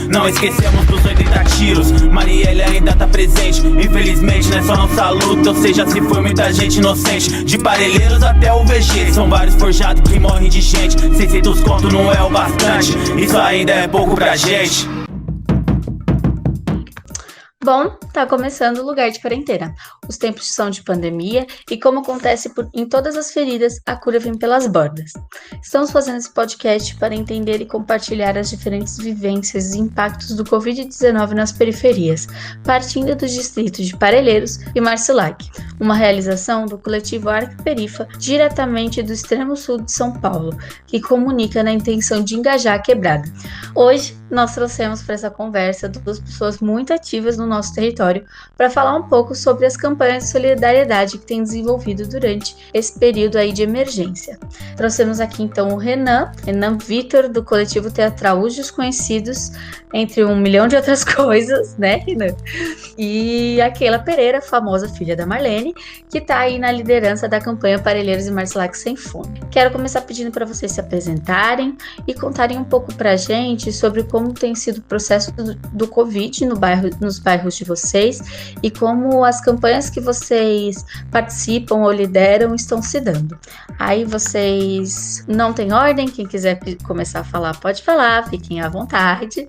Não esquecemos dos 80 tiros, Marielle ainda tá presente. Infelizmente nessa nossa luta, ou seja, se foi muita gente inocente. De Parelheiros até o VG, são vários forjados que morrem de gente. 600 conto não é o bastante, isso ainda é pouco pra gente. Bom, tá começando o Lugar de Quarentena. Os tempos são de pandemia e, como acontece em todas as feridas, a cura vem pelas bordas. Estamos fazendo esse podcast para entender e compartilhar as diferentes vivências e impactos do Covid-19 nas periferias, partindo dos distritos de Parelheiros e Marcilac, uma realização do coletivo Arc-Perifa, diretamente do extremo sul de São Paulo, que comunica na intenção de engajar a quebrada. Hoje, nós trouxemos para essa conversa duas pessoas muito ativas no nosso território para falar um pouco sobre as campanhas de solidariedade que têm desenvolvido durante esse período aí de emergência. Trouxemos aqui então o Renan Vitor, do coletivo teatral Os Desconhecidos, entre 1 milhão de outras coisas, né, Renan? E a Keila Pereira, famosa filha da Marlene, que está aí na liderança da campanha Parelheiros e Marcilac Sem Fome. Quero começar pedindo para vocês se apresentarem e contarem um pouco para a gente sobre como tem sido o processo do Covid nos bairros de vocês e como as campanhas que vocês participam ou lideram estão se dando. Aí vocês não têm ordem, quem quiser começar a falar pode falar, fiquem à vontade.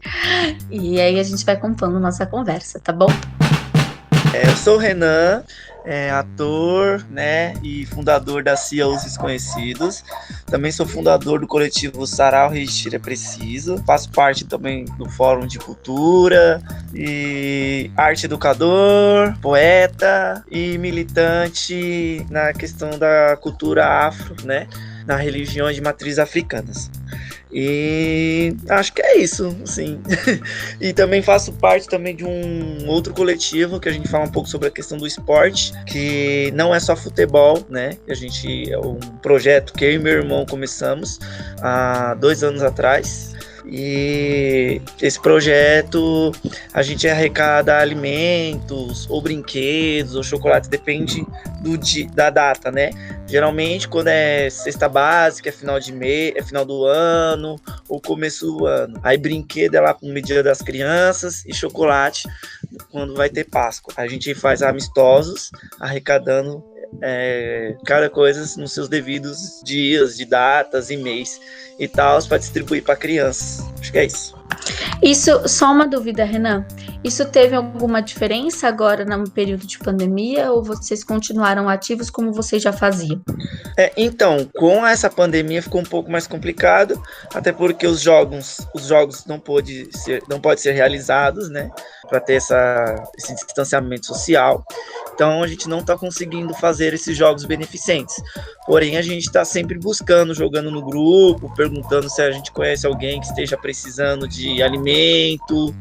E aí a gente vai compondo nossa conversa, tá bom? Eu sou o Renan, ator, né, e fundador da CIA Os Desconhecidos. Também sou fundador do coletivo Sarau Resistir é Preciso. Faço parte também do Fórum de Cultura e arte educador, poeta e militante na questão da cultura afro, né, nas religiões de matriz africanas. E acho que é isso, assim. E também faço parte também de um outro coletivo que a gente fala um pouco sobre a questão do esporte, que não é só futebol, né? É um projeto que eu e meu irmão começamos há 2 anos atrás. E esse projeto a gente arrecada alimentos ou brinquedos ou chocolate, depende da data, né? Geralmente quando é cesta básica, é final de mês, é final do ano ou começo do ano. Aí brinquedo é lá no Dia das Crianças e chocolate quando vai ter Páscoa. A gente faz amistosos arrecadando cada coisa nos seus devidos dias, de datas e mês e tal, para distribuir para crianças. Acho que é isso. Isso, só uma dúvida, Renan. Isso teve alguma diferença agora no período de pandemia ou vocês continuaram ativos como vocês já faziam? Então, com essa pandemia ficou um pouco mais complicado, até porque os jogos não podem ser realizados, né, para ter esse distanciamento social. Então a gente não está conseguindo fazer esses jogos beneficentes. Porém, a gente está sempre buscando, jogando no grupo, perguntando se a gente conhece alguém que esteja precisando de alimento.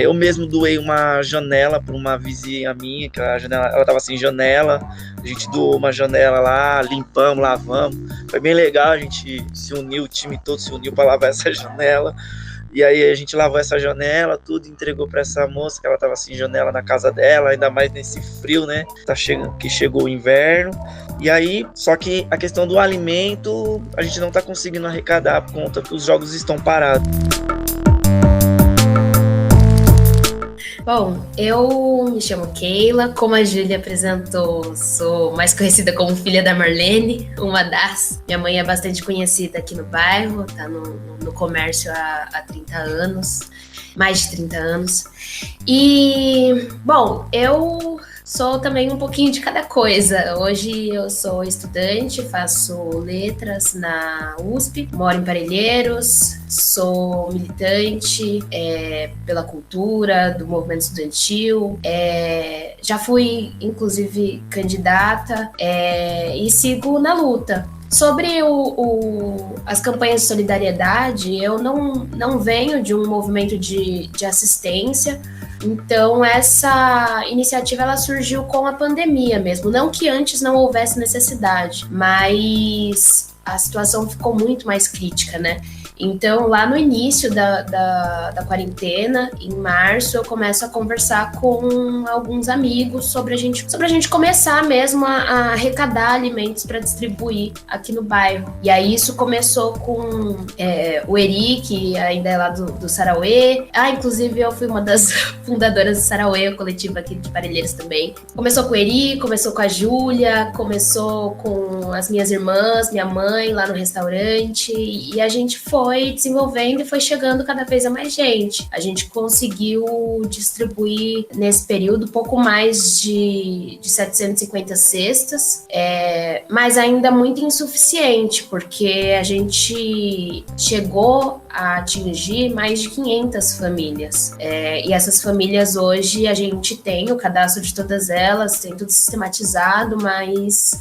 Eu mesmo doei uma janela para uma vizinha minha, que ela estava sem janela. A gente doou uma janela lá, limpamos, lavamos. Foi bem legal, a gente se uniu, o time todo se uniu para lavar essa janela. E aí a gente lavou essa janela, tudo, entregou para essa moça, que ela tava sem janela na casa dela, ainda mais nesse frio, né? Que chegou o inverno. E aí, só que a questão do alimento, a gente não tá conseguindo arrecadar por conta que os jogos estão parados. Bom, eu me chamo Keila, como a Júlia apresentou, sou mais conhecida como filha da Marlene, uma das. Minha mãe é bastante conhecida aqui no bairro, tá no comércio há 30 anos, mais de 30 anos. E, bom, eu sou também um pouquinho de cada coisa. Hoje eu sou estudante, faço letras na USP, moro em Parelheiros, sou militante pela cultura, do movimento estudantil, já fui, inclusive, candidata e sigo na luta. Sobre as campanhas de solidariedade, eu não venho de um movimento de assistência, então essa iniciativa ela surgiu com a pandemia mesmo, não que antes não houvesse necessidade, mas a situação ficou muito mais crítica, né? Então, lá no início da quarentena, em março, eu começo a conversar com alguns amigos sobre a gente começar mesmo a arrecadar alimentos para distribuir aqui no bairro. E aí isso começou com o Eri, que ainda é lá do Sarauê. Inclusive eu fui uma das fundadoras do Sarauê, o coletivo aqui de Parelheiros também. Começou com o Eri, começou com a Júlia, começou com as minhas irmãs, minha mãe lá no restaurante, e a gente foi desenvolvendo e foi chegando cada vez a mais gente. A gente conseguiu distribuir nesse período pouco mais de 750 cestas, mas ainda muito insuficiente, porque a gente chegou a atingir mais de 500 famílias. E essas famílias hoje a gente tem o cadastro de todas elas, tem tudo sistematizado, mas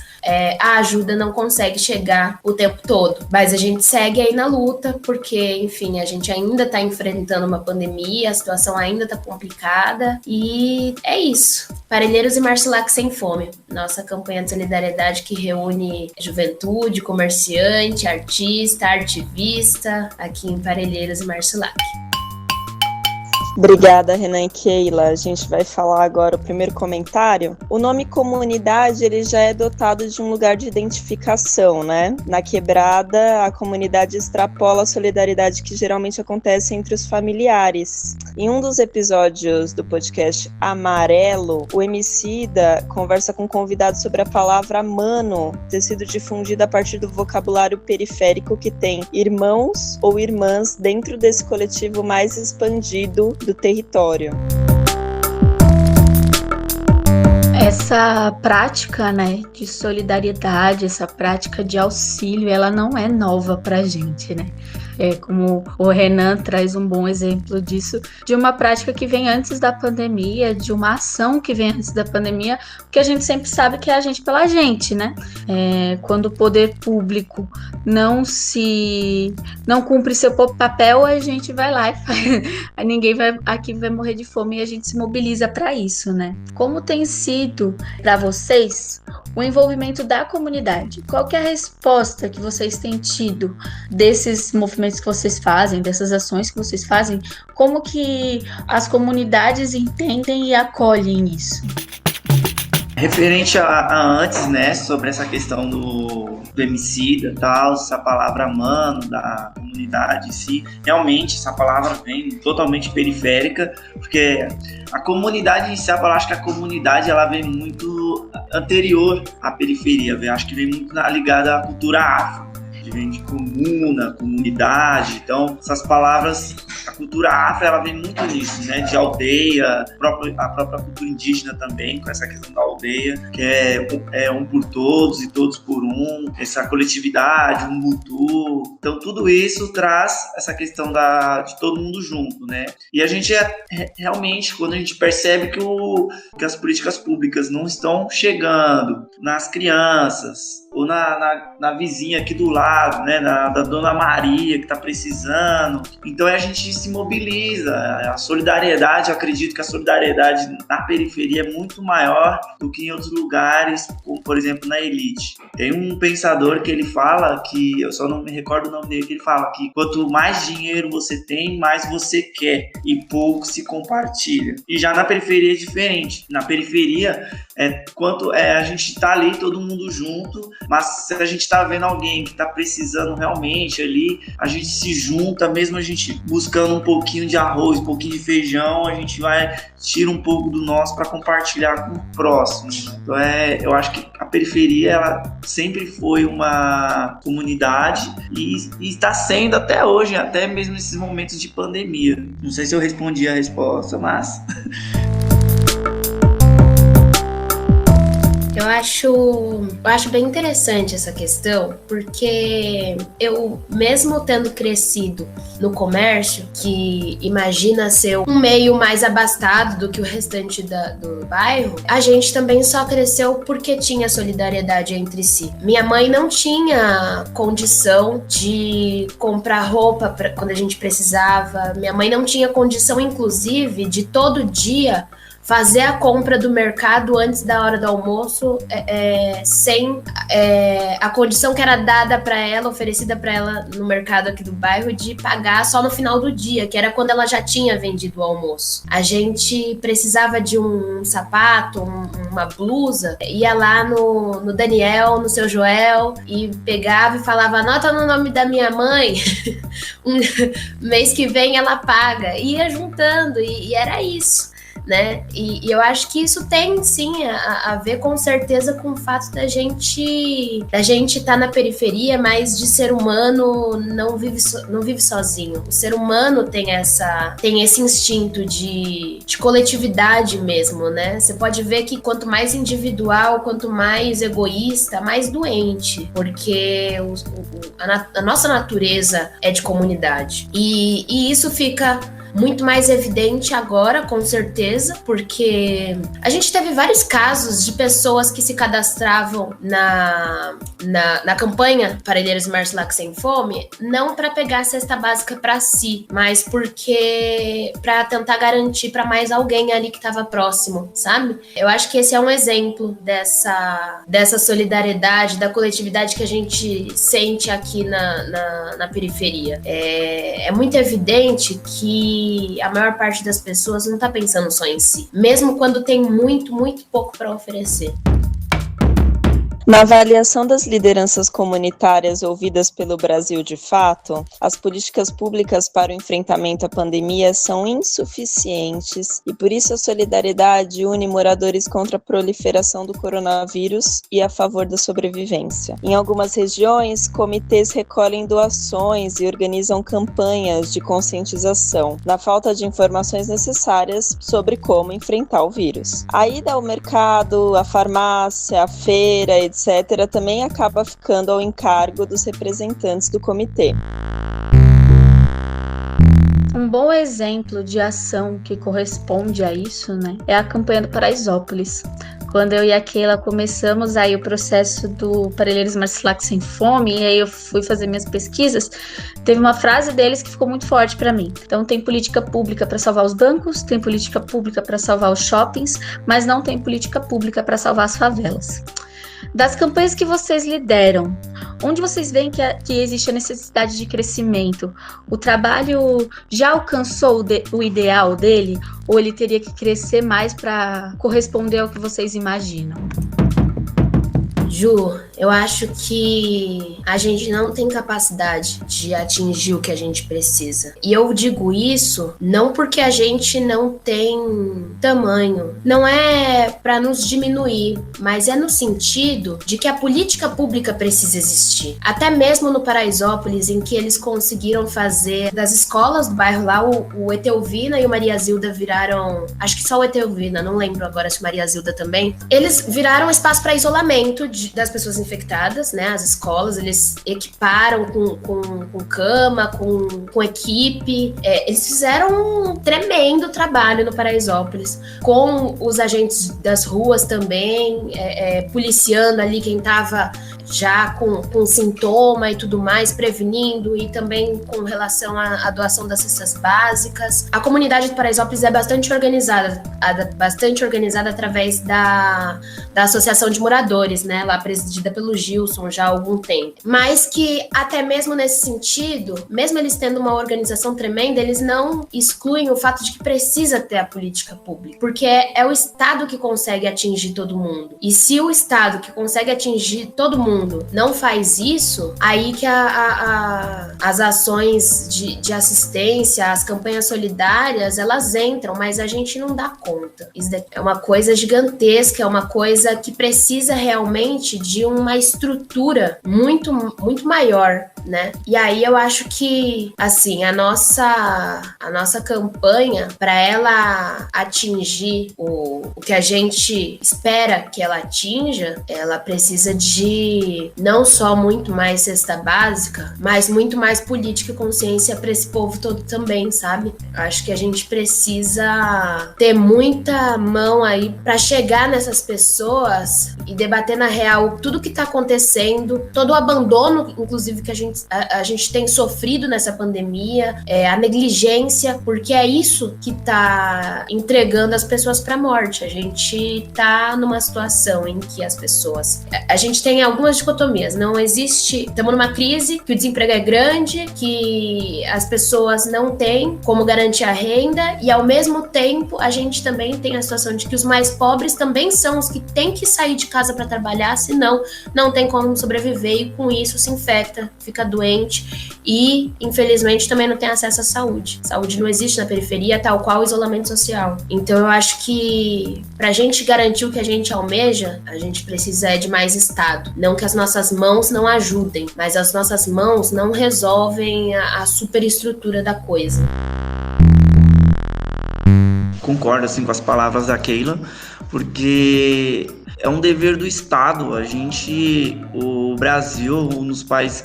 a ajuda não consegue chegar o tempo todo. Mas a gente segue aí na luta, porque, enfim, a gente ainda está enfrentando uma pandemia, a situação ainda está complicada, e é isso. Parelheiros e Marcilac Sem Fome, nossa campanha de solidariedade que reúne juventude, comerciante, artista, artivista, aqui em Parelheiros e Marcilac. Obrigada, Renan e Keila. A gente vai falar agora o primeiro comentário. O nome comunidade, ele já é dotado de um lugar de identificação, né? Na quebrada, a comunidade extrapola a solidariedade que geralmente acontece entre os familiares. Em um dos episódios do podcast Amarelo, o Emicida conversa com um convidado sobre a palavra mano ter sido difundida a partir do vocabulário periférico que tem irmãos ou irmãs dentro desse coletivo mais expandido do território. Essa prática, né, de solidariedade, essa prática de auxílio, ela não é nova pra gente, né? Como o Renan traz um bom exemplo disso, de uma prática que vem antes da pandemia, de uma ação que vem antes da pandemia, porque a gente sempre sabe que é a gente pela gente, né? Quando o poder público não cumpre seu papel, a gente vai lá e faz. Ninguém vai morrer de fome, e a gente se mobiliza para isso, né? Como tem sido para vocês o envolvimento da comunidade? Qual que é a resposta que vocês têm tido desses movimentos que vocês fazem, dessas ações que vocês fazem? Como que as comunidades entendem e acolhem isso? Referente a antes, né, sobre essa questão do Emicida, tal, essa palavra mano, da comunidade em si, realmente essa palavra vem totalmente periférica, porque a comunidade em si, eu acho que a comunidade ela vem muito anterior à periferia, eu acho que vem muito ligada à cultura afro, que vem de comuna, comunidade. Então essas palavras, a cultura afro ela vem muito nisso, né, de aldeia, a própria cultura indígena também, com essa questão da aldeia, que é um por todos e todos por um, essa coletividade, um Ubuntu. Então tudo isso traz essa questão de todo mundo junto, né? E a gente realmente, quando a gente percebe que as políticas públicas não estão chegando nas crianças, ou na vizinha aqui do lado, né, da Dona Maria que está precisando. Então a gente se mobiliza. A solidariedade, eu acredito que a solidariedade na periferia é muito maior do que em outros lugares, como por exemplo na elite. Tem um pensador que ele fala, que eu só não me recordo o nome dele, que ele fala que quanto mais dinheiro você tem, mais você quer e pouco se compartilha. E já na periferia é diferente. Na periferia a gente tá ali todo mundo junto, mas se a gente tá vendo alguém que tá precisando realmente ali, a gente se junta, mesmo a gente buscando um pouquinho de arroz, um pouquinho de feijão, a gente tira um pouco do nosso para compartilhar com o próximo. Então eu acho que a periferia ela sempre foi uma comunidade e está sendo até hoje, até mesmo nesses momentos de pandemia. Não sei se eu respondi a resposta, mas Eu acho bem interessante essa questão, porque eu, mesmo tendo crescido no comércio, que imagina ser um meio mais abastado do que o restante do bairro, a gente também só cresceu porque tinha solidariedade entre si. Minha mãe não tinha condição de comprar roupa quando a gente precisava. Minha mãe não tinha condição, inclusive, de todo dia fazer a compra do mercado antes da hora do almoço, sem a condição que era dada para ela, oferecida para ela no mercado aqui do bairro, de pagar só no final do dia, que era quando ela já tinha vendido o almoço. A gente precisava de um sapato, uma blusa, ia lá no Daniel, no seu Joel, e pegava e falava, anota no nome da minha mãe, mês que vem ela paga. E ia juntando, e era isso. Né? E eu acho que isso tem sim a ver com certeza com o fato da gente estar na periferia, mas de ser humano não vive sozinho. O ser humano tem esse instinto de coletividade mesmo, né? Você pode ver que quanto mais individual, quanto mais egoísta, mais doente, porque a nossa natureza é de comunidade. E isso fica muito mais evidente agora, com certeza, porque a gente teve vários casos de pessoas que se cadastravam na campanha Parelheiros Marcilac Sem Fome, não para pegar a cesta básica para si, mas porque para tentar garantir para mais alguém ali que estava próximo, sabe? Eu acho que esse é um exemplo dessa solidariedade, da coletividade que a gente sente aqui na periferia. É muito evidente que a maior parte das pessoas não está pensando só em si, mesmo quando tem muito, muito pouco para oferecer. Na avaliação das lideranças comunitárias ouvidas pelo Brasil de fato, as políticas públicas para o enfrentamento à pandemia são insuficientes e por isso a solidariedade une moradores contra a proliferação do coronavírus e a favor da sobrevivência. Em algumas regiões, comitês recolhem doações e organizam campanhas de conscientização, na falta de informações necessárias sobre como enfrentar o vírus. A ida ao mercado, à farmácia, à feira, etc., também acaba ficando ao encargo dos representantes do comitê. Um bom exemplo de ação que corresponde a isso, né, é a campanha do Paraisópolis. Quando eu e a Keila começamos aí o processo do Parelheiros Marcilac Sem Fome, e aí eu fui fazer minhas pesquisas, teve uma frase deles que ficou muito forte para mim. Então tem política pública para salvar os bancos, tem política pública para salvar os shoppings, mas não tem política pública para salvar as favelas. Das campanhas que vocês lideram, onde vocês veem que existe a necessidade de crescimento? O trabalho já alcançou o ideal dele? Ou ele teria que crescer mais para corresponder ao que vocês imaginam? Ju, eu acho que a gente não tem capacidade de atingir o que a gente precisa. E eu digo isso não porque a gente não tem tamanho. Não é para nos diminuir, mas é no sentido de que a política pública precisa existir. Até mesmo no Paraisópolis, em que eles conseguiram fazer das escolas do bairro lá, o Etelvina e o Maria Zilda viraram, acho que só o Etelvina, não lembro agora se o Maria Zilda também, eles viraram espaço para isolamento das pessoas infectadas, né? As escolas, eles equiparam com cama, com equipe. Eles fizeram um tremendo trabalho no Paraisópolis, com os agentes das ruas também, policiando ali quem estava já com sintoma e tudo mais, prevenindo, e também com relação à doação das cestas básicas. A comunidade do Paraisópolis é bastante organizada através da Associação de Moradores, né, lá presidida pelo Gilson já há algum tempo. Mas que até mesmo nesse sentido, mesmo eles tendo uma organização tremenda, eles não excluem o fato de que precisa ter a política pública, porque é o Estado que consegue atingir todo mundo. E se o Estado que consegue atingir todo mundo não faz isso, aí que as ações de assistência, as campanhas solidárias, elas entram, mas a gente não dá conta. Isso é uma coisa gigantesca, é uma coisa que precisa realmente de uma estrutura muito, muito maior, né? E aí eu acho que, assim, a nossa campanha, para ela atingir o que a gente espera que ela atinja, ela precisa de não só muito mais cesta básica, mas muito mais política e consciência para esse povo todo também, sabe? Acho que a gente precisa ter muita mão aí para chegar nessas pessoas e debater na real tudo que tá acontecendo, todo o abandono, inclusive, que a gente a gente tem sofrido nessa pandemia, a negligência, porque é isso que tá entregando as pessoas pra morte. A gente tá numa situação em que as pessoas... A gente tem algumas dicotomias, não existe... Estamos numa crise, que o desemprego é grande, que as pessoas não têm como garantir a renda, e ao mesmo tempo a gente também tem a situação de que os mais pobres também são os que têm que sair de casa para trabalhar, senão não tem como sobreviver, e com isso se infecta, fica doente e, infelizmente, também não tem acesso à saúde. Saúde não existe na periferia, tal qual o isolamento social. Então eu acho que pra gente garantir o que a gente almeja, a gente precisa de mais Estado. Não que as nossas mãos não ajudem, mas as nossas mãos não resolvem a superestrutura da coisa. Concordo assim com as palavras da Keila, porque é um dever do Estado. O Brasil, um dos países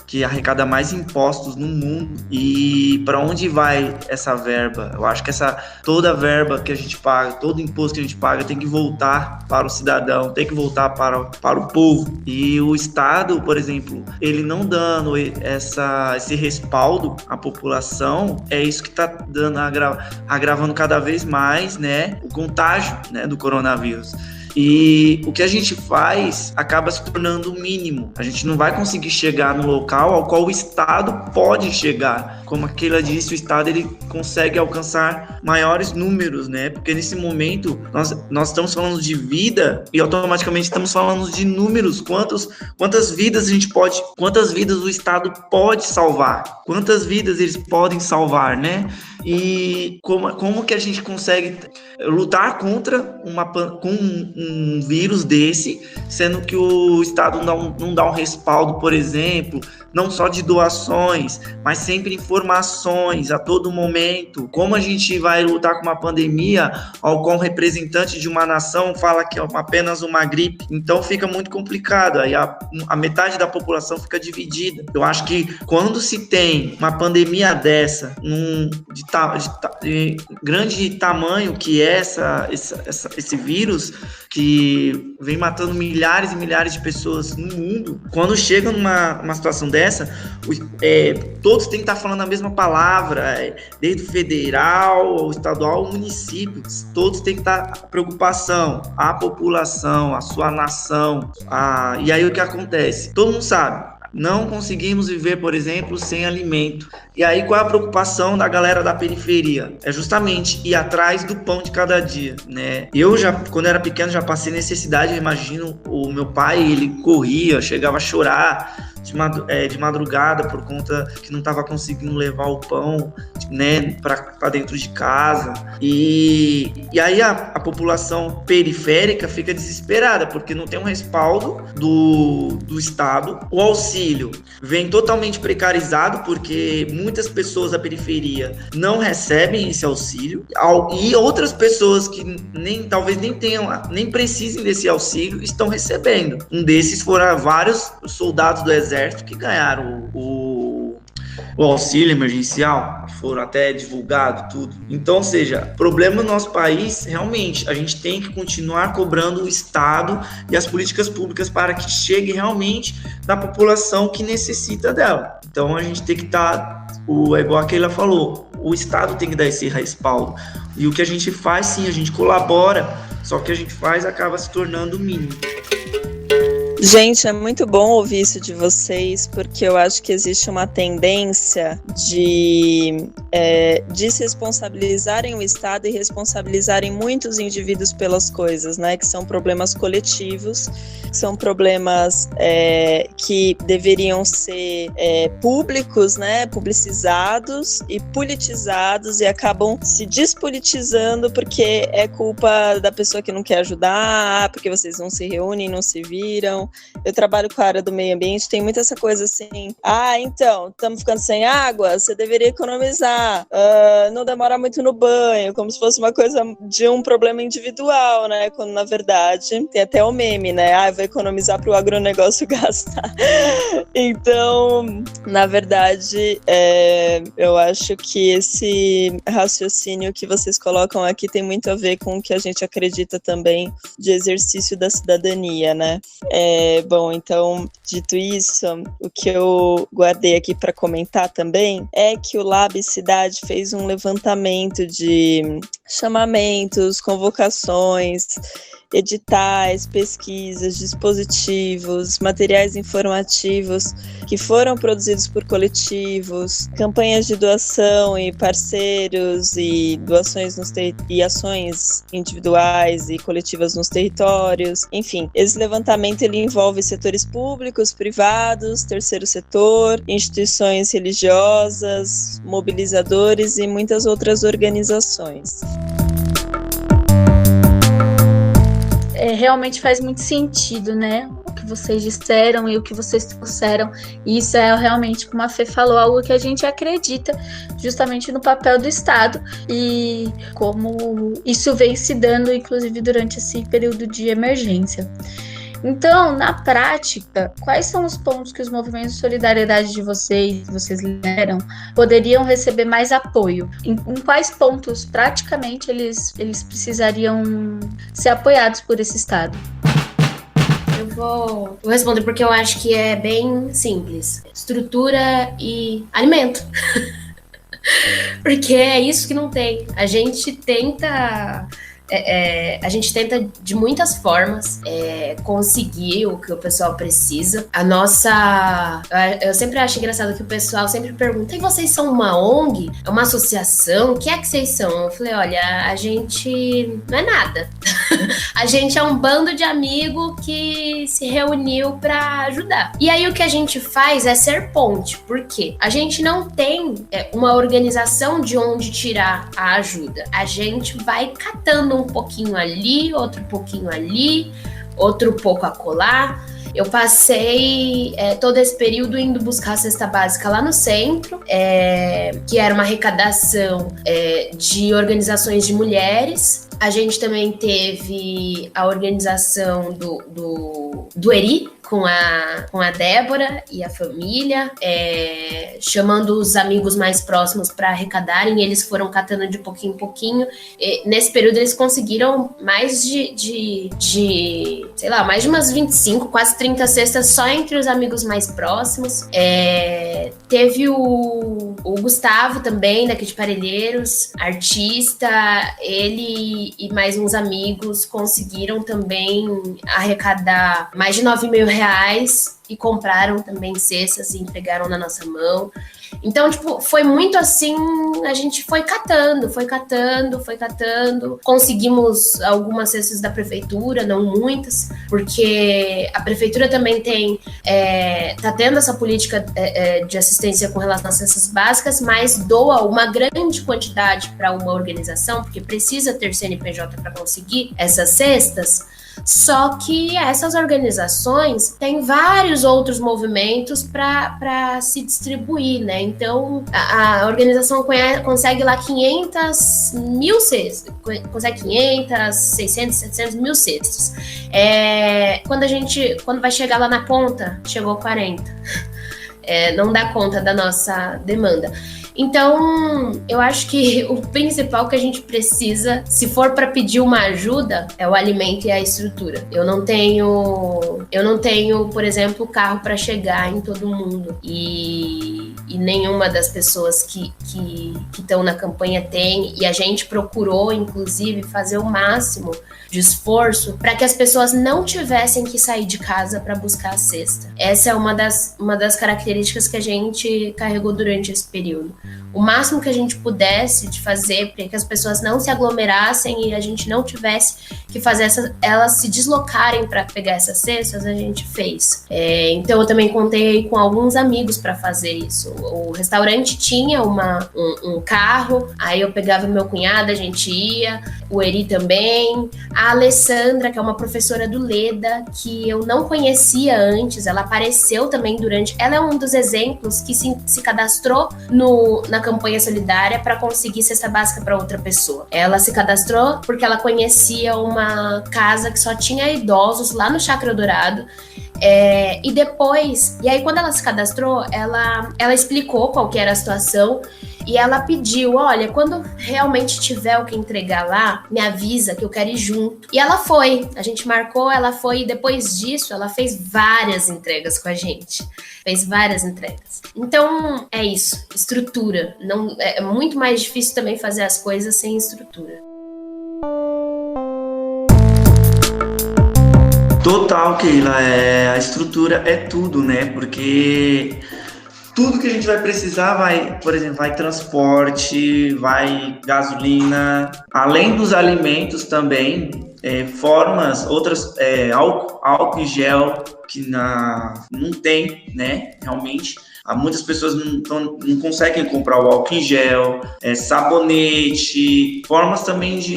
que arrecada mais impostos no mundo. E para onde vai essa verba? Eu acho que toda a verba que a gente paga, todo imposto que a gente paga tem que voltar para o cidadão, tem que voltar para o povo. E o Estado, por exemplo, ele não dando esse respaldo à população, é isso que está dando, agravando cada vez mais, né, o contágio, né, do coronavírus. E o que a gente faz acaba se tornando o mínimo. A gente não vai conseguir chegar no local ao qual o Estado pode chegar. Como a Keila disse, o Estado ele consegue alcançar maiores números, né? Porque nesse momento nós estamos falando de vida e automaticamente estamos falando de números. Quantas vidas o Estado pode salvar? Quantas vidas eles podem salvar, né? E como que a gente consegue lutar contra um vírus desse, sendo que o Estado não dá um respaldo, por exemplo, não só de doações, mas sempre informações a todo momento. Como a gente vai lutar com uma pandemia ao qual um representante de uma nação fala que é apenas uma gripe? Então fica muito complicado, aí a metade da população fica dividida. Eu acho que quando se tem uma pandemia dessa, de grande tamanho que é esse vírus, que vem matando milhares e milhares de pessoas no mundo, quando chega numa situação dessa, todos têm que estar falando a mesma palavra, desde o federal, ao estadual, ao município, todos têm que estar preocupação, a população, a sua nação, e aí o que acontece? Todo mundo sabe, não conseguimos viver, por exemplo, sem alimento. E aí qual é a preocupação da galera da periferia? É justamente ir atrás do pão de cada dia, né? Eu quando era pequeno, já passei necessidade. Eu imagino o meu pai, ele corria, chegava a chorar de madrugada por conta que não estava conseguindo levar o pão, né, para dentro de casa. E aí a população periférica fica desesperada porque não tem um respaldo do Estado. O auxílio vem totalmente precarizado porque muitas pessoas da periferia não recebem esse auxílio, e outras pessoas que talvez nem precisem desse auxílio estão recebendo. Um desses foram vários soldados do exército que ganharam o auxílio emergencial, foram até divulgado tudo. Então, ou seja, problema no nosso país, realmente, a gente tem que continuar cobrando o Estado e as políticas públicas para que chegue realmente na população que necessita dela. Então, a gente tem que estar, igual a Keila falou, o Estado tem que dar esse respaldo. E o que a gente faz, sim, a gente colabora, só que o que a gente faz acaba se tornando o mínimo. Gente, é muito bom ouvir isso de vocês, porque eu acho que existe uma tendência de desresponsabilizarem o Estado e responsabilizarem muitos indivíduos pelas coisas, né? Que são problemas coletivos, são problemas que deveriam ser públicos, né? Publicizados e politizados, e acabam se despolitizando porque é culpa da pessoa que não quer ajudar, porque vocês não se reúnem, não se viram. Eu trabalho com a área do meio ambiente, tem muita essa coisa assim, então, estamos ficando sem água, você deveria economizar, não demora muito no banho, como se fosse uma coisa de um problema individual, né, quando na verdade, tem até o meme, né, vou economizar para o agronegócio gastar. Então, na verdade, eu acho que esse raciocínio que vocês colocam aqui tem muito a ver com o que a gente acredita também de exercício da cidadania, né. Bom, então, dito isso, o que eu guardei aqui para comentar também é que o Lab Cidade fez um levantamento de chamamentos, convocações, editais, pesquisas, dispositivos, materiais informativos que foram produzidos por coletivos, campanhas de doação e parceiros e doações e ações individuais e coletivas nos territórios. Enfim, esse levantamento ele envolve setores públicos, privados, terceiro setor, instituições religiosas, mobilizadores e muitas outras organizações. Realmente faz muito sentido, né? O que vocês disseram e o que vocês trouxeram. E isso é realmente, como a Fê falou, algo que a gente acredita justamente no papel do Estado e como isso vem se dando, inclusive, durante esse período de emergência. Então, na prática, quais são os pontos que os movimentos de solidariedade de vocês, que vocês lideram, poderiam receber mais apoio? Em quais pontos, praticamente, eles precisariam ser apoiados por esse Estado? Eu vou responder porque eu acho que é bem simples. Estrutura e alimento. Porque é isso que não tem. A gente tenta de muitas formas conseguir o que o pessoal precisa. Eu sempre acho engraçado que o pessoal sempre pergunta: e vocês são uma ONG? É uma associação? O que é que vocês são? Eu falei: olha, a gente não é nada. A gente é um bando de amigos que se reuniu para ajudar. E aí o que a gente faz é ser ponte. Por quê? A gente não tem uma organização de onde tirar a ajuda. A gente vai catando um pouquinho ali, outro pouquinho ali, outro pouco acolá. Eu passei todo esse período indo buscar a cesta básica lá no centro, que era uma arrecadação de organizações de mulheres. A gente também teve a organização do ERI, com a Débora e a família, chamando os amigos mais próximos para arrecadarem. Eles foram catando de pouquinho em pouquinho. Nesse período eles conseguiram mais mais de umas 25, quase 30 cestas só entre os amigos mais próximos. Teve o Gustavo também, daqui de Parelheiros, artista. Ele e mais uns amigos conseguiram também arrecadar mais de R$9.000 e compraram também cestas e entregaram na nossa mão. Então, foi muito assim, a gente foi catando. Conseguimos algumas cestas da prefeitura, não muitas, porque a prefeitura também tá tendo essa política de assistência com relação às cestas básicas, mas doa uma grande quantidade para uma organização, porque precisa ter CNPJ para conseguir essas cestas. Só que essas organizações têm vários outros movimentos para se distribuir, né? Então, a organização consegue lá 500.000 cestas, consegue 500, 600, 700.000 cestas. Quando vai chegar lá na ponta, chegou 40. Não dá conta da nossa demanda. Então, eu acho que o principal que a gente precisa, se for para pedir uma ajuda, é o alimento e a estrutura. Eu não tenho, por exemplo, carro para chegar em todo mundo. E nenhuma das pessoas que estão na campanha tem. E a gente procurou, inclusive, fazer o máximo de esforço para que as pessoas não tivessem que sair de casa para buscar a cesta. Essa é uma das características que a gente carregou durante esse período. O máximo que a gente pudesse de fazer para que as pessoas não se aglomerassem e a gente não tivesse que fazer elas se deslocarem para pegar essas cestas, a gente fez. Então eu também contei com alguns amigos para fazer isso. O restaurante tinha um carro, aí eu pegava meu cunhado, a gente ia, o Eri também, a Alessandra, que é uma professora do Leda, que eu não conhecia antes, ela apareceu também ela é um dos exemplos que se cadastrou na campanha solidária para conseguir cesta básica para outra pessoa. Ela se cadastrou porque ela conhecia uma casa que só tinha idosos lá no Chácara Dourado. E aí quando ela se cadastrou, ela explicou qual que era a situação e ela pediu, olha, quando realmente tiver o que entregar lá, me avisa que eu quero ir junto. E ela foi, a gente marcou, ela foi, e depois disso ela fez várias entregas com a gente. Fez várias entregas. Então, é isso, estrutura. Não, é muito mais difícil também fazer as coisas sem estrutura. Total, Keila, a estrutura é tudo, né? Porque tudo que a gente vai precisar vai, por exemplo, vai transporte, vai gasolina, além dos alimentos também, formas, outras, álcool em gel, que não tem, né, realmente. Muitas pessoas não conseguem comprar o álcool em gel, sabonete, formas também de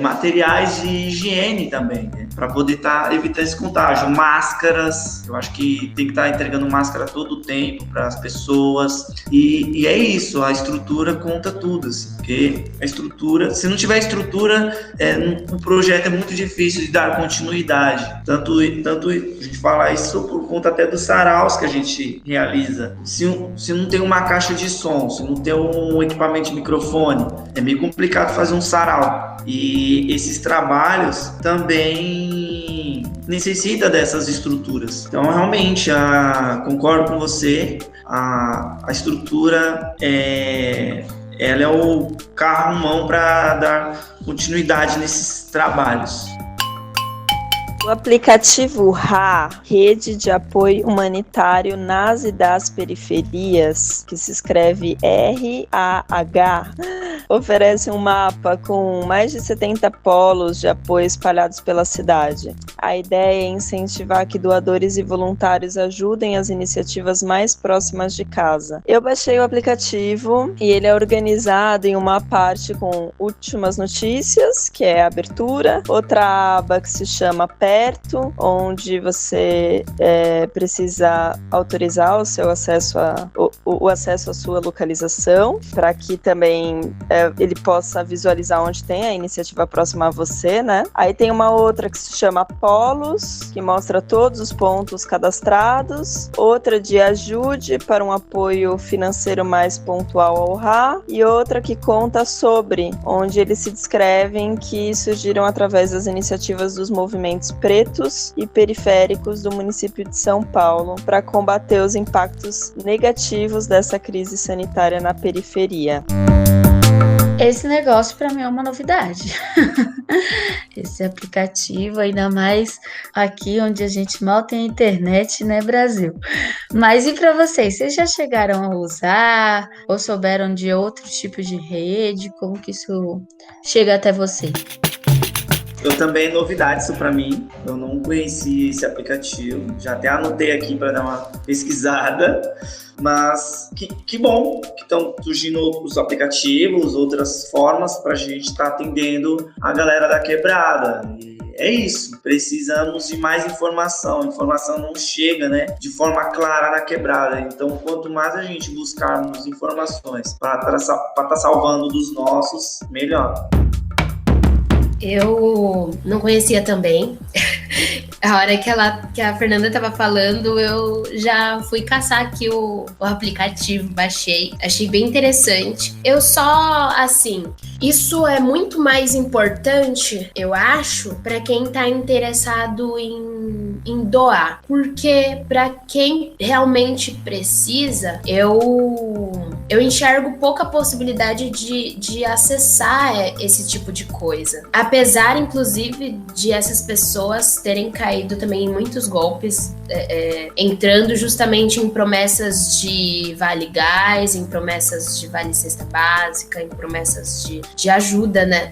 materiais de higiene também, né? Para poder estar evitando esse contágio. Máscaras, eu acho que tem que estar entregando máscara todo o tempo para as pessoas. E é isso, a estrutura conta tudo, assim, porque a estrutura, se não tiver estrutura, o projeto é muito difícil de dar continuidade. Tanto a gente fala isso por conta até dos saraus que a gente realiza. Se não tem uma caixa de som, se não tem um equipamento de microfone, é meio complicado fazer um sarau. E esses trabalhos também necessitam dessas estruturas. Então, realmente, concordo com você, a estrutura ela é o carro-mão para dar continuidade nesses trabalhos. O aplicativo RAH, Rede de Apoio Humanitário nas e das Periferias, que se escreve RAH, oferece um mapa com mais de 70 polos de apoio espalhados pela cidade. A ideia é incentivar que doadores e voluntários ajudem as iniciativas mais próximas de casa. Eu baixei o aplicativo e ele é organizado em uma parte com últimas notícias, que é a abertura, outra aba que se chama Perto, onde você precisa autorizar o seu acesso o acesso à sua localização, para que também ele possa visualizar onde tem a iniciativa próxima a você, né? Aí tem uma outra que se chama Polos, que mostra todos os pontos cadastrados, outra de ajude para um apoio financeiro mais pontual ao RAH, e outra que conta sobre, onde eles se descrevem que surgiram através das iniciativas dos movimentos pretos e periféricos do município de São Paulo para combater os impactos negativos dessa crise sanitária na periferia. Esse negócio para mim é uma novidade. Esse aplicativo, ainda mais aqui onde a gente mal tem internet, né, Brasil? Mas e para vocês? Vocês já chegaram a usar ou souberam de outro tipo de rede? Como que isso chega até vocês? Eu também, novidade isso para mim, eu não conhecia esse aplicativo, já até anotei aqui para dar uma pesquisada, mas que bom que estão surgindo outros aplicativos, outras formas para a gente estar atendendo a galera da quebrada. E é isso, precisamos de mais informação, a informação não chega, né, de forma clara na quebrada, então quanto mais a gente buscarmos informações para estar salvando dos nossos, melhor. Eu não conhecia também. A hora que a Fernanda estava falando, eu já fui caçar aqui o aplicativo, baixei. Achei bem interessante. Eu só, assim, isso é muito mais importante, eu acho, para quem está interessado em doar. Porque para quem realmente precisa, eu enxergo pouca possibilidade de acessar esse tipo de coisa. Apesar, inclusive, de essas pessoas terem caído também em muitos golpes, entrando justamente em promessas de vale gás, em promessas de vale cesta básica, em promessas de ajuda, né?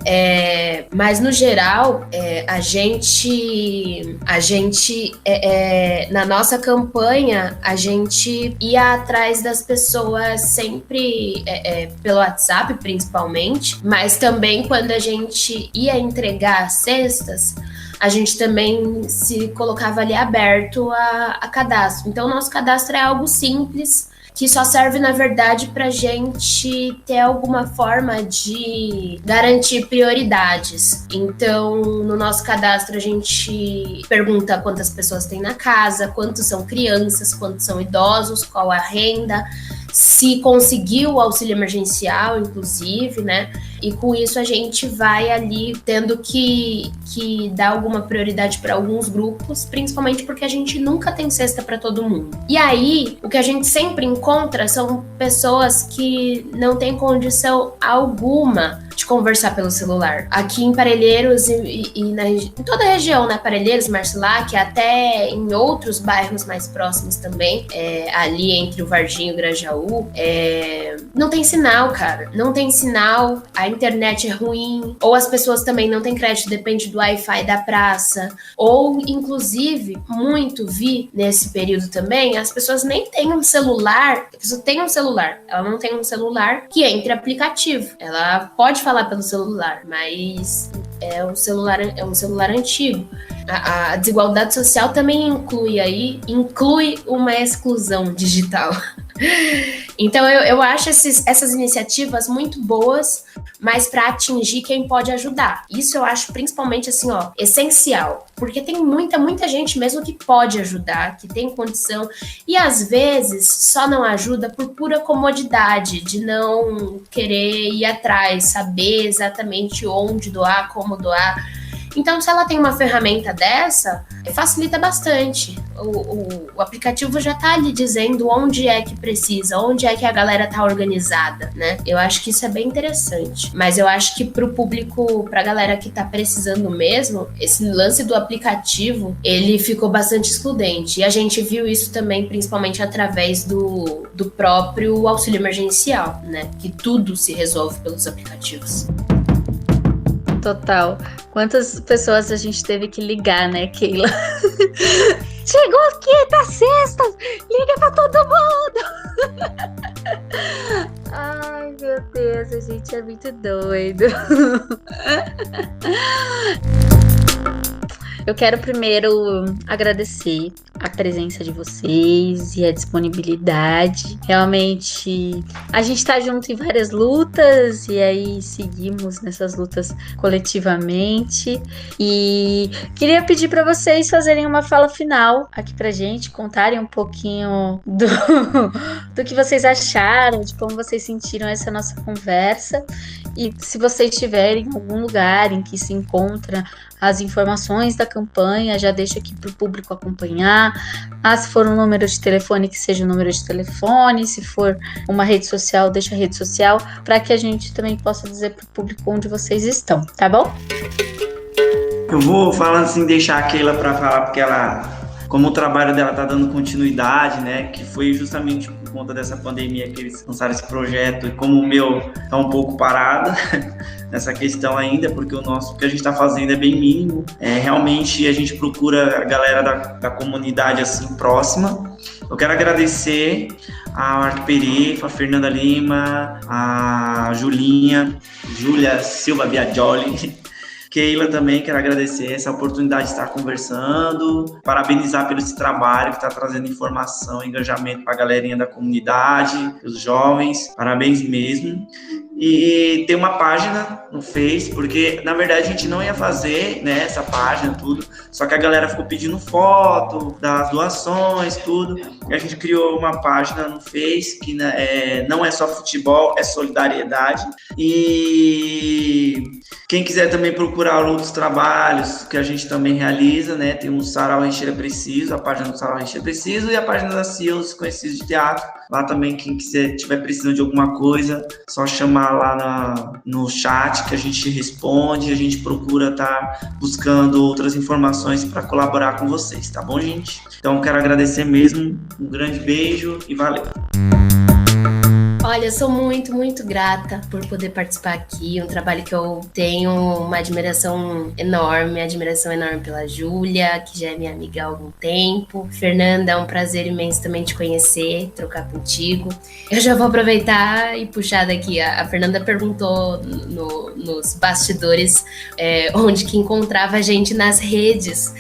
Mas, no geral, a gente na nossa campanha, a gente ia atrás das pessoas sempre pelo WhatsApp, principalmente, mas também quando a gente ia entregar as cestas, a gente também se colocava ali aberto a cadastro. Então, o nosso cadastro é algo simples, que só serve, na verdade, para a gente ter alguma forma de garantir prioridades. Então, no nosso cadastro, a gente pergunta quantas pessoas tem na casa, quantos são crianças, quantos são idosos, qual a renda, se conseguiu o auxílio emergencial, inclusive, né? E com isso a gente vai ali tendo que dar alguma prioridade para alguns grupos, principalmente porque a gente nunca tem cesta para todo mundo. E aí, o que a gente sempre encontra são pessoas que não têm condição alguma de conversar pelo celular. Aqui em Parelheiros em toda a região, né? Parelheiros, Marcilac, até em outros bairros mais próximos também, ali entre o Varginho e o Grajaú, não tem sinal, cara. Não tem sinal, a internet é ruim, ou as pessoas também não têm crédito, depende do Wi-Fi da praça, ou inclusive, muito vi nesse período também, as pessoas nem têm um celular, a pessoa tem um celular, ela não tem um celular que entre aplicativo. Ela pode falar pelo celular, mas é um celular antigo. A desigualdade social também inclui uma exclusão digital. Então eu acho essas iniciativas muito boas, mas para atingir quem pode ajudar. Isso eu acho principalmente assim, essencial, porque tem muita gente mesmo que pode ajudar, que tem condição, e às vezes só não ajuda por pura comodidade, de não querer ir atrás, saber exatamente onde doar, como doar. Então, se ela tem uma ferramenta dessa, facilita bastante. O aplicativo já tá ali dizendo onde é que precisa, onde é que a galera tá organizada, né? Eu acho que isso é bem interessante. Mas eu acho que pro público, pra galera que tá precisando mesmo, esse lance do aplicativo, ele ficou bastante excludente. E a gente viu isso também, principalmente através do próprio auxílio emergencial, né? Que tudo se resolve pelos aplicativos. Total. Quantas pessoas a gente teve que ligar, né, Keila? Chegou aqui, tá sexta! Liga pra todo mundo! Ai, meu Deus, a gente é muito doido. Eu quero primeiro agradecer a presença de vocês e a disponibilidade. Realmente, a gente tá junto em várias lutas e aí seguimos nessas lutas coletivamente. E queria pedir para vocês fazerem uma fala final aqui pra gente, contarem um pouquinho do que vocês acharam, de como vocês sentiram essa nossa conversa. E se vocês tiverem algum lugar em que se encontra as informações da campanha, já deixa aqui para o público acompanhar. Se for um número de telefone, que seja um número de telefone. Se for uma rede social, deixa a rede social, para que a gente também possa dizer para o público onde vocês estão, tá bom? Eu vou falando assim, deixar a Keila para falar, porque como o trabalho dela tá dando continuidade, né, que foi justamente por conta dessa pandemia que eles lançaram esse projeto, e como o meu tá um pouco parado nessa questão ainda, porque o que a gente tá fazendo é bem mínimo. Realmente a gente procura a galera da comunidade assim próxima. Eu quero agradecer a Mark Perifa, a Fernanda Lima, a Júlia Silva Biagioli, Keila também, quero agradecer essa oportunidade de estar conversando, parabenizar pelo esse trabalho que está trazendo informação, engajamento para a galerinha da comunidade, os jovens, parabéns mesmo. E tem uma página no Face, porque na verdade a gente não ia fazer, né, essa página, tudo, só que a galera ficou pedindo foto das doações, tudo, e a gente criou uma página no Face, que não é só futebol, é solidariedade. E quem quiser também procurar outros trabalhos que a gente também realiza, né, tem o Sarau Rencheira Preciso, a página do Sarau Rencheira Preciso, e a página da CIOs Conhecidos de Teatro. Lá também, quem tiver precisando de alguma coisa, só chamar lá no chat que a gente responde, a gente procura estar buscando outras informações para colaborar com vocês, tá bom, gente? Então, quero agradecer mesmo, um grande beijo e valeu! Olha, eu sou muito, muito grata por poder participar aqui, um trabalho que eu tenho uma admiração enorme pela Júlia, que já é minha amiga há algum tempo. Fernanda, é um prazer imenso também te conhecer, trocar contigo. Eu já vou aproveitar e puxar daqui, a Fernanda perguntou nos bastidores onde que encontrava a gente nas redes.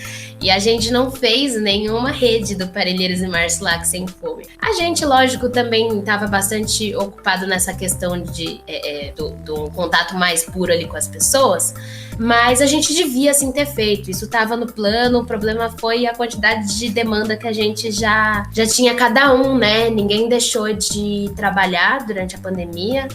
E a gente não fez nenhuma rede do Parelheiros e Marcilac Sem Fome. A gente, lógico, também estava bastante ocupado nessa questão do contato mais puro ali com as pessoas, mas a gente devia, sim, ter feito. Isso estava no plano, o problema foi a quantidade de demanda que a gente já tinha cada um, né? Ninguém deixou de trabalhar durante a pandemia,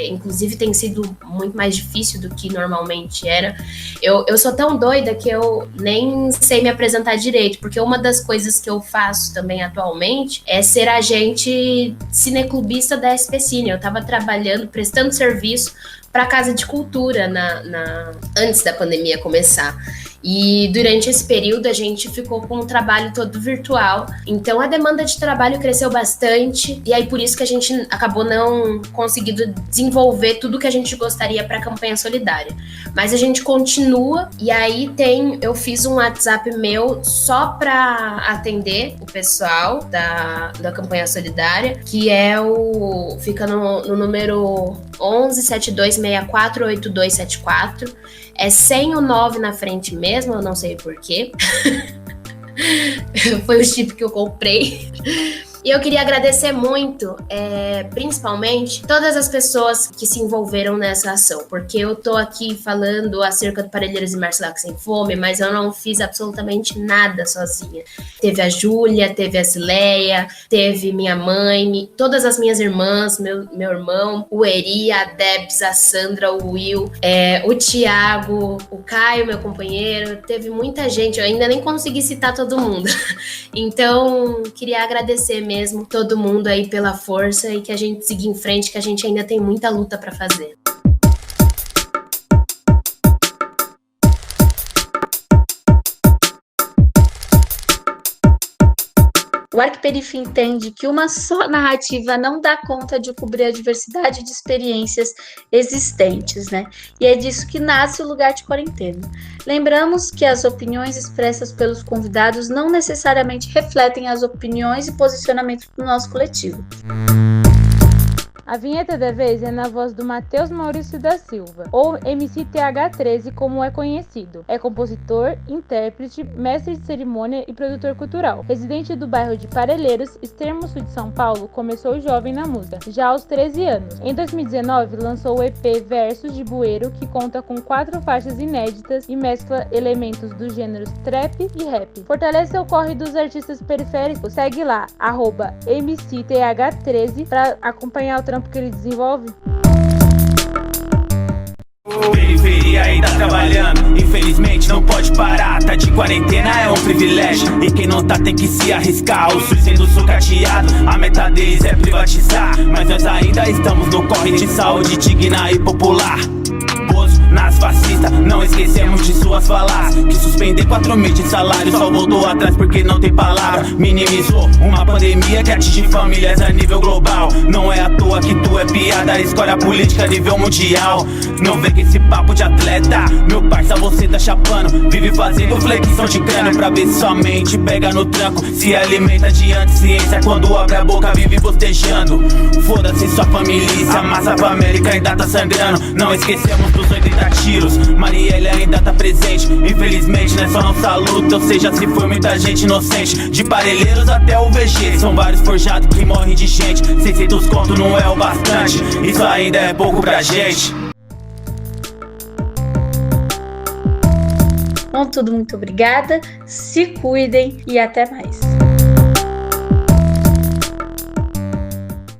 inclusive tem sido muito mais difícil do que normalmente era. Eu sou tão doida que eu nem sei me apresentar direito, porque uma das coisas que eu faço também atualmente é ser agente cineclubista da SP Cine. Eu estava trabalhando, prestando serviço para a Casa de Cultura antes da pandemia começar. E durante esse período a gente ficou com o trabalho todo virtual, então a demanda de trabalho cresceu bastante, e aí por isso que a gente acabou não conseguindo desenvolver tudo que a gente gostaria para a campanha solidária. Mas a gente continua, e aí eu fiz um WhatsApp meu só para atender o pessoal da campanha solidária, que fica no número 1172648274. É sem o 9 na frente mesmo, eu não sei porquê. Foi o chip que eu comprei. E eu queria agradecer muito, principalmente, todas as pessoas que se envolveram nessa ação, porque eu tô aqui falando acerca do Parelheiros e Marcilac Sem Fome, mas eu não fiz absolutamente nada sozinha. Teve a Júlia, teve a Zileia, teve minha mãe, todas as minhas irmãs, meu irmão, o Eri, a Debs, a Sandra, o Will, o Thiago, o Caio, meu companheiro. Teve muita gente, eu ainda nem consegui citar todo mundo. Então, queria agradecer mesmo todo mundo aí pela força e que a gente siga em frente, que a gente ainda tem muita luta para fazer. O Arquiperif entende que uma só narrativa não dá conta de cobrir a diversidade de experiências existentes, né? E é disso que nasce o Lugar de Quarentena. Lembramos que as opiniões expressas pelos convidados não necessariamente refletem as opiniões e posicionamentos do nosso coletivo. A vinheta da vez é na voz do Matheus Maurício da Silva, ou MCTH13 como é conhecido. É compositor, intérprete, mestre de cerimônia e produtor cultural. Residente do bairro de Parelheiros, extremo sul de São Paulo, começou jovem na música, já aos 13 anos. Em 2019, lançou o EP Versos de Bueiro, que conta com 4 faixas inéditas e mescla elementos dos gêneros trap e rap. Fortalece o corre dos artistas periféricos. Segue lá, @MCTH13, para acompanhar o trampo que ele desenvolve. Periferia ainda trabalhando, infelizmente não pode parar. Tá de quarentena é um privilégio, e quem não tá tem que se arriscar. O SUS sendo sucateado, a meta deles é privatizar, mas nós ainda estamos no corre de saúde digna e popular. Nas fascistas, não esquecemos de suas falácias, que suspender 4 meses de salário só voltou atrás porque não tem palavra. Minimizou uma pandemia que atinge famílias a nível global. Não é à toa que tu é piada, escolhe a política a nível mundial. Não vê que esse papo de atleta, meu parça, você tá chapando. Vive fazendo flexão de crânio pra ver se sua mente pega no tranco. Se alimenta de anticiência, quando abre a boca vive bostejando. Foda-se sua família, a massa pra América ainda tá sangrando. Não esquecemos dos 80 tiros, Marielle ainda tá presente. Infelizmente não é só nossa luta, ou seja, se foi muita gente inocente. De Parelheiros até o VG, são vários forjados que morrem de gente. 600 conto não é o bastante, isso ainda é pouco pra gente. Bom, tudo, muito obrigada, se cuidem e até mais.